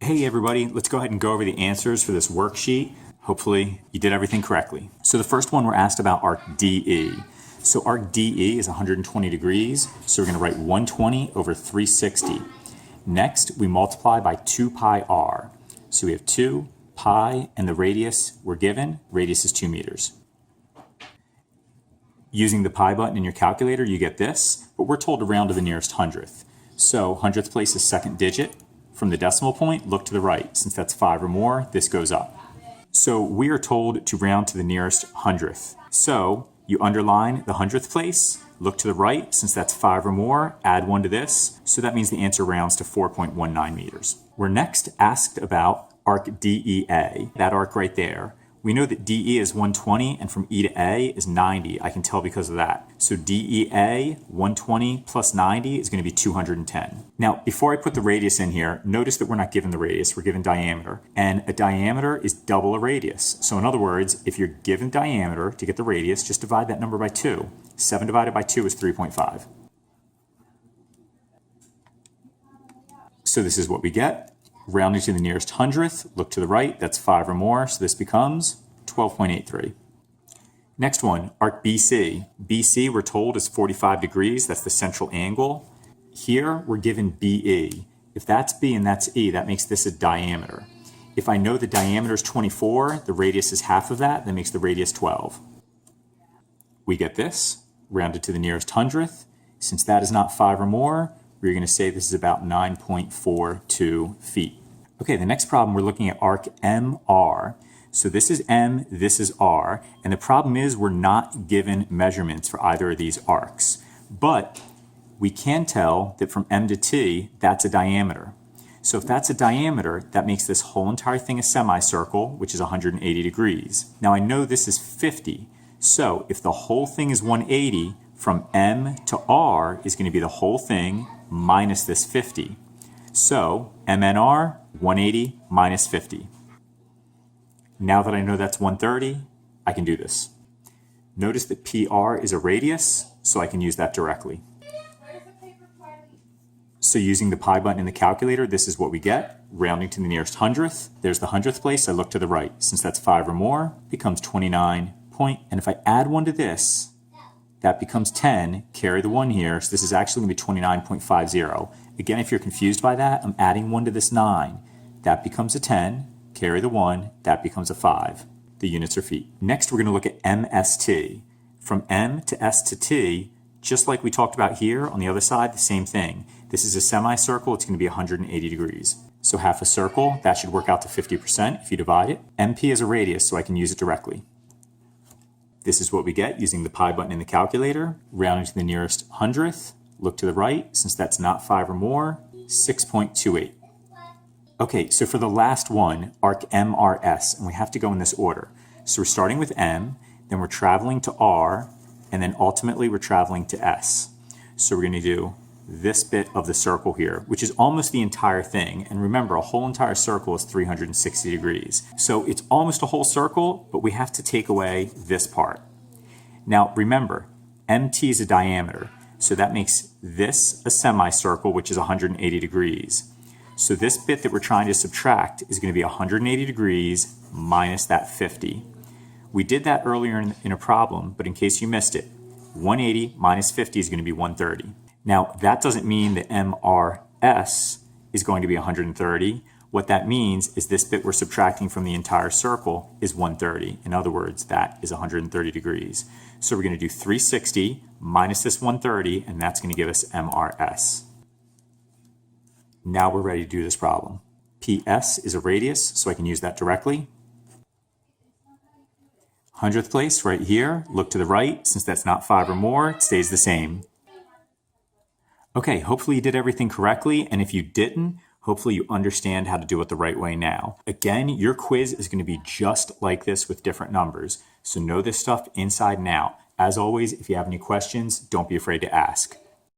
Hey everybody, let's go ahead and go over the answers for this worksheet. Hopefully you did everything correctly. So the first one, we're asked about arc DE. So arc DE is 120 degrees, so we're going to write 120 over 360. Next, we multiply by 2 pi r. So we have 2 pi, and the radius we're given, radius is 2 meters. Using the pi button in your calculator, you get this, but we're told to round to the nearest hundredth. So hundredth place is second digit. From the decimal point, look to the right. Since that's 5 or more, this goes up. So we are told to round to the nearest hundredth. So you underline the hundredth place, look to the right. Since that's 5 or more, add 1 to this. So that means the answer rounds to 4.19 meters. We're next asked about arc DEA, that arc right there. We know that DE is 120, and from E to A is 90. I can tell because of that. So DEA, 120 plus 90 is going to be 210. Now, before I put the radius in here, notice that we're not given the radius, we're given diameter. And a diameter is double a radius. So in other words, if you're given diameter to get the radius, just divide that number by 2. 7 divided by 2 is 3.5. So this is what we get. Rounding to the nearest hundredth, look to the right, that's 5 or more, so this becomes 12.83. Next one, arc BC. BC, we're told, is 45 degrees, that's the central angle. Here, we're given BE. If that's B and that's E, that makes this a diameter. If I know the diameter is 24, the radius is half of that, that makes the radius 12. We get this, rounded to the nearest hundredth. Since that is not 5 or more, we're going to say this is about 9.42 feet. Okay, the next problem, we're looking at arc MR. So this is M, this is R, and the problem is we're not given measurements for either of these arcs. But we can tell that from M to T, that's a diameter. So if that's a diameter, that makes this whole entire thing a semicircle, which is 180 degrees. Now I know this is 50. So if the whole thing is 180, from M to R is going to be the whole thing minus this 50. So MNR, 180 minus 50. Now that I know that's 130, I can do this. Notice that PR is a radius, so I can use that directly. So using the pi button in the calculator, this is what we get. Rounding to the nearest hundredth, there's the hundredth place, I look to the right. Since that's 5 or more, it becomes 29 point. And if I add 1 to this, that becomes 10, carry the 1 here, so this is actually going to be 29.50. Again, if you're confused by that, I'm adding 1 to this 9. That becomes a 10, carry the 1, that becomes a 5. The units are feet. Next, we're going to look at MST. From M to S to T, just like we talked about here on the other side, the same thing. This is a semicircle, it's going to be 180 degrees. So half a circle, that should work out to 50% if you divide it. MP is a radius, so I can use it directly. This is what we get using the pi button in the calculator. Rounding to the nearest hundredth, look to the right. Since that's not 5 or more, 6.28. Okay, so for the last one, arc MRS, and we have to go in this order. So we're starting with M, then we're traveling to R, and then ultimately we're traveling to S. So we're going to do this bit of the circle here, which is almost the entire thing. And remember, a whole entire circle is 360 degrees. So it's almost a whole circle, but we have to take away this part. Now remember, MT is a diameter, so that makes this a semicircle, which is 180 degrees. So this bit that we're trying to subtract is going to be 180 degrees minus that 50. We did that earlier in a problem, but in case you missed it, 180 minus 50 is going to be 130. Now, that doesn't mean that MRS is going to be 130. What that means is this bit we're subtracting from the entire circle is 130. In other words, that is 130 degrees. So we're going to do 360 minus this 130, and that's going to give us MRS. Now we're ready to do this problem. PS is a radius, so I can use that directly. Hundredth place right here, look to the right. Since that's not 5 or more, it stays the same. Okay, hopefully you did everything correctly, and if you didn't, hopefully you understand how to do it the right way now. Again, your quiz is going to be just like this with different numbers, so know this stuff inside and out. As always, if you have any questions, don't be afraid to ask.